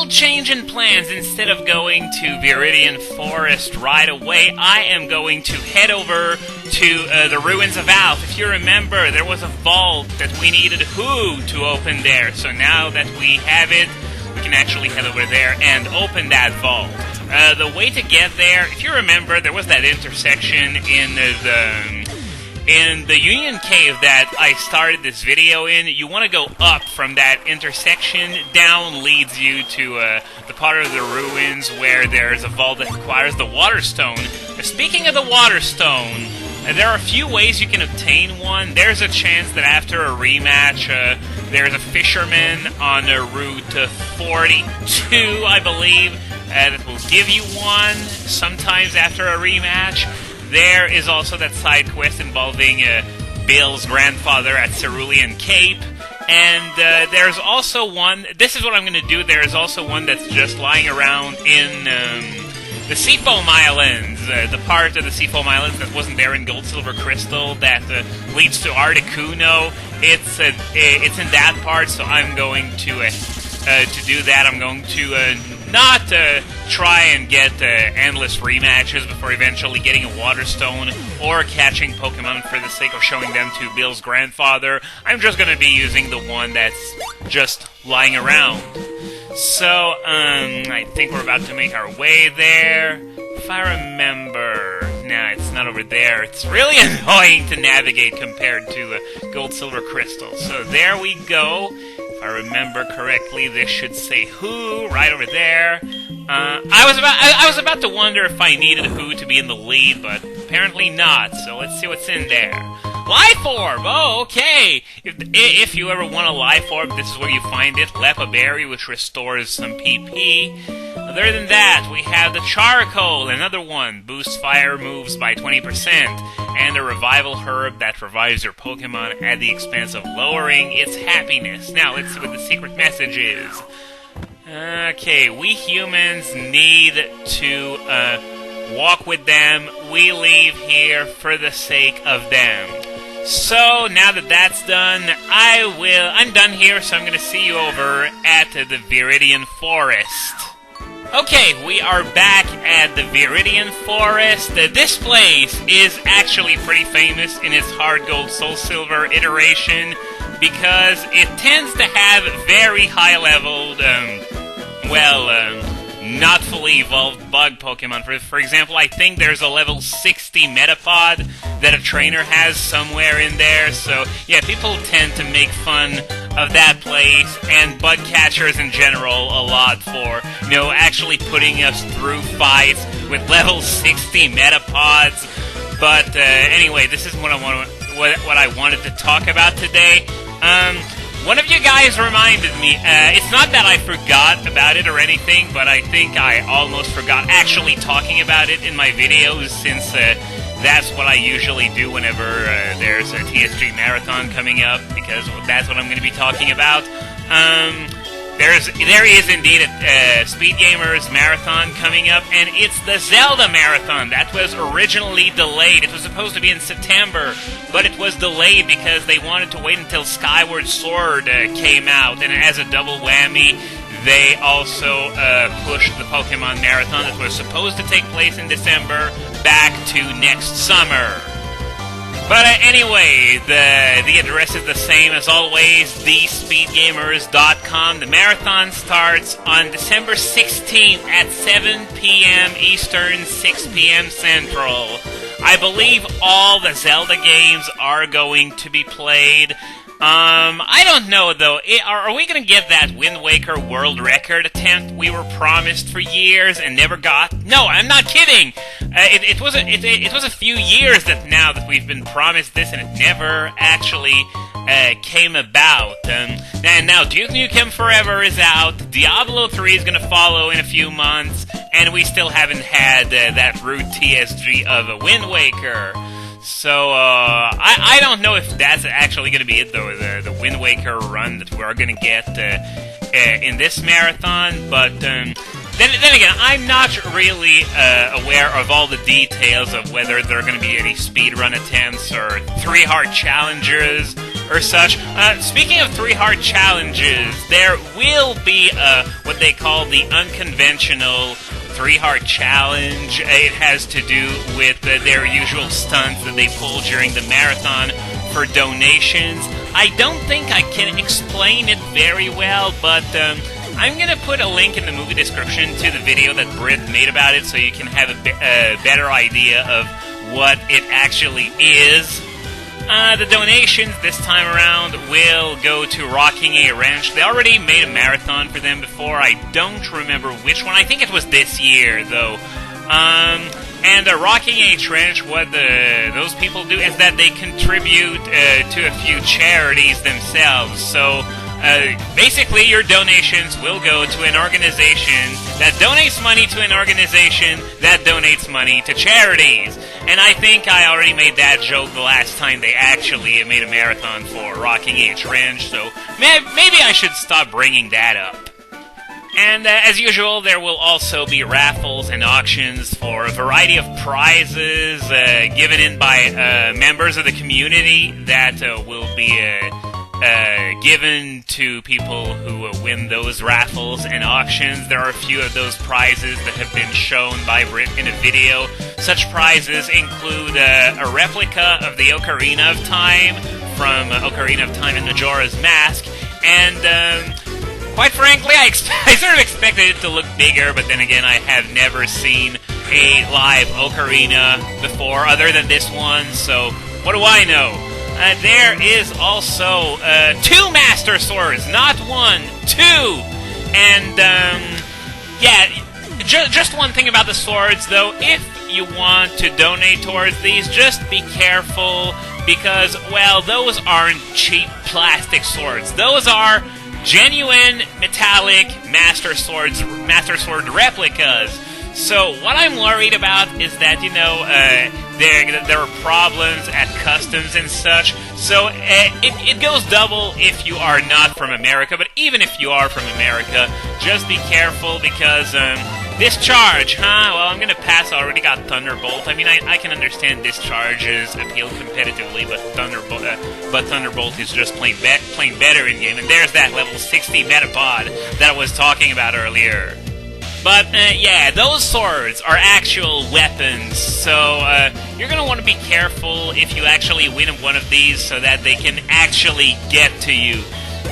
little change in plans. Instead of going to Viridian Forest right away, I am going to head over to the Ruins of Alph. If you remember, there was a vault that we needed Who to open there. So now that we have it, we can actually head over there and open that vault. The way to get there, if you remember, there was that intersection in the Union Cave that I started this video in. You want to go up from that intersection. Down leads you to the part of the ruins where there's a vault that requires the Water Stone. Speaking of the Water Stone, there are a few ways you can obtain one. There's a chance that after a rematch, there's a fisherman on Route 42, I believe, that will give you one sometimes after a rematch. There is also that side quest involving Bill's grandfather at Cerulean Cape. And there's also one, this is what I'm going to do, there's also one that's just lying around in the Seafoam Islands, the part of the Seafoam Islands that wasn't there in Gold, Silver, Crystal that leads to Articuno. It's in that part, so I'm going to do that. I'm going to not try and get endless rematches before eventually getting a Water Stone or catching Pokemon for the sake of showing them to Bill's grandfather. I'm just going to be using the one that's just lying around. So, I think we're about to make our way there. If I remember... Nah, it's not over there. It's really annoying to navigate compared to Gold, Silver, Crystal. So there we go. If I remember correctly, this should say Who right over there. I was about to wonder if I needed Who to be in the lead, but apparently not. So let's see what's in there. Life Orb! Oh, okay! If you ever want a Life Orb, this is where you find it. Lepa Berry, which restores some PP. Other than that, we have the Charcoal, another one. Boosts fire moves by 20%. And a Revival Herb that revives your Pokemon at the expense of lowering its happiness. Now, let's see what the secret message is. Okay, we humans need to walk with them. We leave here for the sake of them. So, now that that's done, I'm done here, so I'm going to see you over at the Viridian Forest. Okay, we are back at the Viridian Forest. This place is actually pretty famous in its Hard Gold, Soul Silver iteration because it tends to have very high-leveled, not fully evolved bug Pokemon. For example, I think there's a level 60 Metapod that a trainer has somewhere in there. So, yeah, people tend to make fun of that place and bug catchers in general a lot for, actually putting us through fights with level 60 Metapods. But anyway, this is what I wanted to talk about today. One of you guys reminded me, it's not that I forgot about it or anything, but I think I almost forgot actually talking about it in my videos, since that's what I usually do whenever there's a TSG Marathon coming up, because that's what I'm going to be talking about. There is indeed a Speed Gamers Marathon coming up, and it's the Zelda Marathon. That was originally delayed. It was supposed to be in September, but it was delayed because they wanted to wait until Skyward Sword came out, and as a double whammy, they also pushed the Pokemon Marathon that was supposed to take place in December back to next summer. But anyway, the address is the same as always, thespeedgamers.com. The marathon starts on December 16th at 7 p.m. Eastern, 6 p.m. Central. I believe all the Zelda games are going to be played. I don't know, though. Are we going to get that Wind Waker world record attempt we were promised for years and never got? No, I'm not kidding. It was a few years now that we've been promised this, and it never actually came about. And now Duke Nukem Forever is out. Diablo 3 is going to follow in a few months, and we still haven't had that root TSG of a Wind Waker. So, I don't know if that's actually going to be it, though, the Wind Waker run that we're going to get in this marathon, but then again, I'm not really aware of all the details of whether there are going to be any speedrun attempts or 3 hard challenges or such. Speaking of 3 hard challenges, there will be what they call the Unconventional 3 hard challenge. It has to do with their usual stunts that they pull during the marathon for donations. I don't think I can explain it very well, but I'm going to put a link in the movie description to the video that Britt made about it so you can have a better idea of what it actually is. The donations this time around will go to Rocking a Wrench. They already made a marathon for them before. I don't remember which one. I think it was this year, though. And Rocking a Wrench, what those people do is that they contribute to a few charities themselves. So, basically, your donations will go to an organization that donates money to an organization that donates money to charities. And I think I already made that joke the last time they actually made a marathon for Rocking a Wrench, so maybe I should stop bringing that up. And as usual, there will also be raffles and auctions for a variety of prizes given in by members of the community that will be given to people who win those raffles and auctions. There are a few of those prizes that have been shown by Britt in a video. Such prizes include a replica of the Ocarina of Time from Ocarina of Time and Majora's Mask, and quite frankly, I sort of expected it to look bigger, but then again, I have never seen a live Ocarina before other than this one, so what do I know? There is also 2 Master Swords, not 1, 2! And, yeah, just one thing about the swords, though. If you want to donate towards these, just be careful, because, well, those aren't cheap plastic swords. Those are genuine metallic Master Sword replicas. So what I'm worried about is that, you know, there are problems at customs and such. So it goes double if you are not from America. But even if you are from America, just be careful because discharge, huh? Well, I'm gonna pass. I already got Thunderbolt. I mean, I can understand discharges appeal competitively, but Thunderbolt is just plain better in game. And there's that level 60 Metapod that I was talking about earlier. But, yeah, those swords are actual weapons, so you're going to want to be careful if you actually win one of these so that they can actually get to you.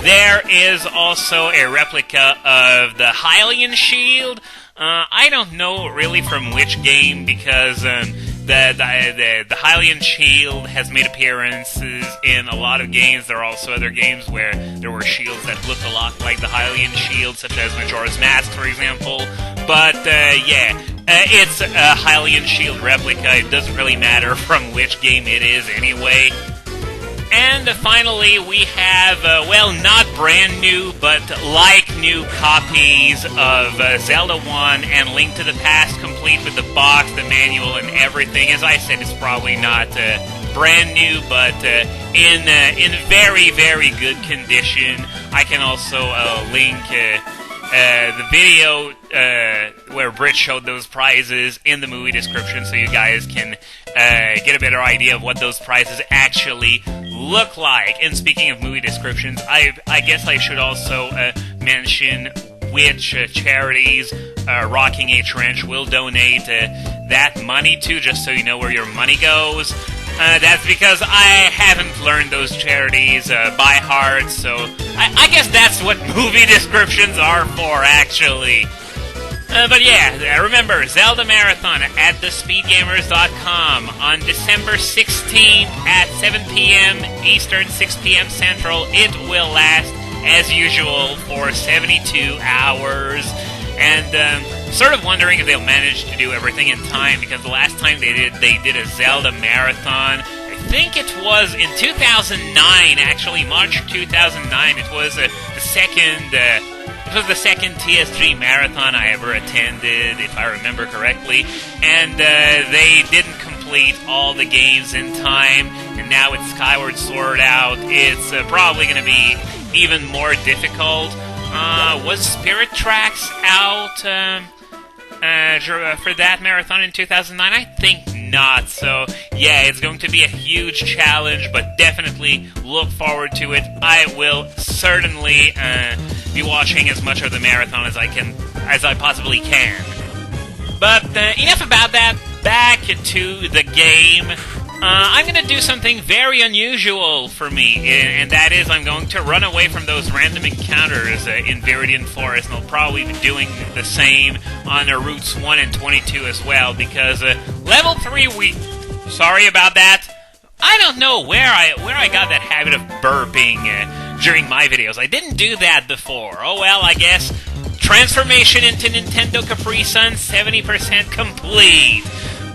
There is also a replica of the Hylian Shield. I don't know really from which game because the Hylian Shield has made appearances in a lot of games. There are also other games where there were shields that looked a lot like the Hylian Shield, such as Majora's Mask, for example. But, yeah, it's a Hylian Shield replica. It doesn't really matter from which game it is anyway. And finally, we have, well, not brand new, but like new copies of Zelda 1 and Link to the Past, complete with the box, the manual, and everything. As I said, it's probably not brand new, but in very, very good condition. I can also link the video where Britt showed those prizes in the movie description so you guys can get a better idea of what those prizes actually look like. And speaking of movie descriptions, I guess I should also mention which charities Rocking a Wrench will donate that money to, just so you know where your money goes. That's because I haven't learned those charities by heart, so I guess that's what movie descriptions are for, actually. But yeah, remember, Zelda Marathon at thespeedgamers.com on December 16th at 7 p.m. Eastern, 6 p.m. Central. It will last, as usual, for 72 hours. And sort of wondering if they'll manage to do everything in time, because the last time they did a Zelda Marathon, I think it was in 2009, actually, March 2009. It was the second TSG marathon I ever attended, if I remember correctly, and they didn't complete all the games in time, and now with Skyward Sword out, it's probably going to be even more difficult. Was Spirit Tracks out for that marathon in 2009? I think not. So, yeah, it's going to be a huge challenge, but definitely look forward to it. I will certainly be watching as much of the marathon as I possibly can. But enough about that. Back to the game. I'm going to do something very unusual for me, and that is I'm going to run away from those random encounters in Viridian Forest, and I'll probably be doing the same on Routes 1 and 22 as well, because level 3 Sorry about that. I don't know where I got that habit of burping during my videos. I didn't do that before. Oh well, I guess. Transformation into Nintendo Capri Sun, 70% complete.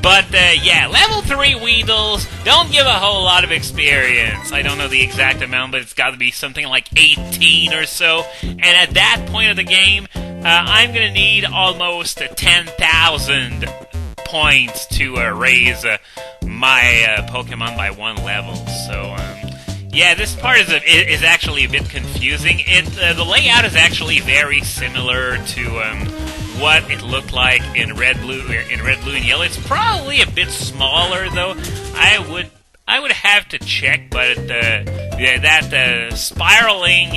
But, yeah, level 3 Weedles don't give a whole lot of experience. I don't know the exact amount, but it's got to be something like 18 or so. And at that point of the game, I'm going to need almost 10,000 points to raise my Pokemon by 1 level. So, yeah, this part is actually a bit confusing. The layout is actually very similar to what it looked like in red, blue, and yellow. It's probably a bit smaller, though. I would have to check, but that spiraling.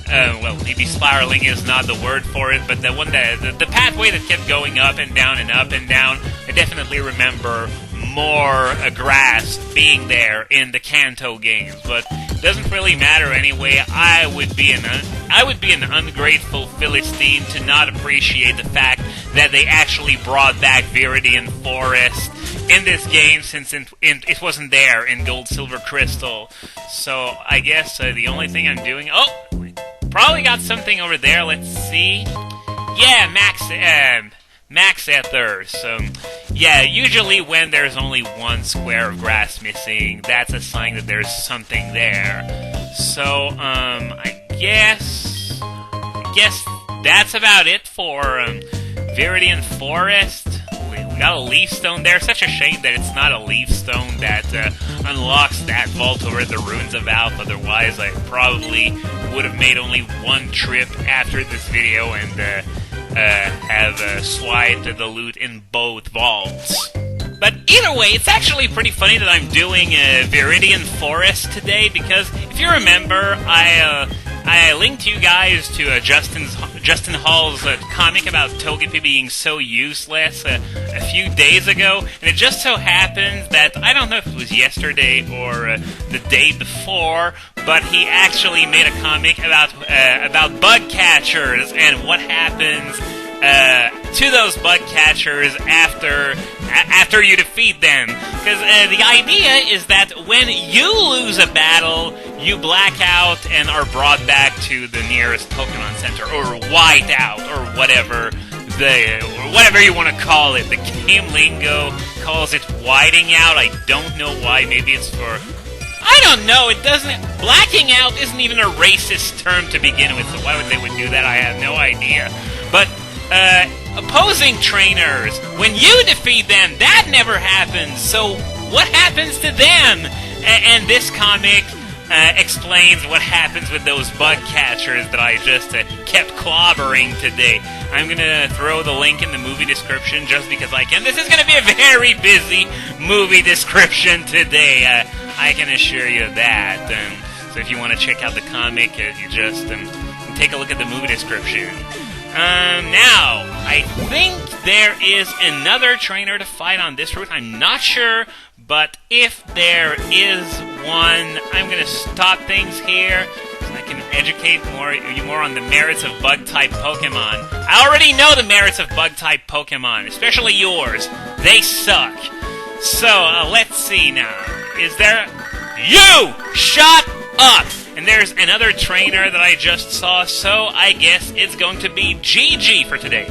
Well, maybe spiraling is not the word for it, but the pathway that kept going up and down and up and down. I definitely remember more grass being there in the Kanto games, but it doesn't really matter anyway. I would be an ungrateful Philistine to not appreciate the fact that they actually brought back Viridian Forest in this game, since it wasn't there in Gold, Silver, Crystal. So I guess the only thing I'm doing... Oh! Probably got something over there, let's see. Yeah, Max Ethers. Yeah, usually when there's only 1 square of grass missing, that's a sign that there's something there. So, I guess that's about it for Viridian Forest. We got a leaf stone there. Such a shame that it's not a leaf stone that unlocks that vault over the Ruins of Alph. Otherwise, I probably would have made only 1 trip after this video and have swiped the loot in both vaults. But either way, it's actually pretty funny that I'm doing Viridian Forest today, because if you remember, I linked you guys to Justin Hall's comic about Togepi being so useless a few days ago, and it just so happens that, I don't know if it was yesterday or the day before, but he actually made a comic about bug catchers and what happens to those bug catchers after you defeat them. Because the idea is that when you lose a battle, you black out and are brought back to the nearest Pokemon Center, or white out, or whatever you want to call it. The game lingo calls it whiting out. I don't know why. Maybe it's for... I don't know. It doesn't... Blacking out isn't even a racist term to begin with, so why would they do that? I have no idea. But opposing trainers, when you defeat them, that never happens. So what happens to them? And this comic explains what happens with those bug catchers that I just kept clobbering today. I'm going to throw the link in the movie description just because I can. This is going to be a very busy movie description today. I can assure you that. So if you want to check out the comic, you just take a look at the movie description. Now, I think there is another trainer to fight on this route. I'm not sure, but if there is one, I'm going to stop things here so I can educate you more on the merits of bug-type Pokemon. I already know the merits of bug-type Pokemon, especially yours. They suck. So, let's see now. Is there... You! Shut up! And there's another trainer that I just saw, so I guess it's going to be GG for today.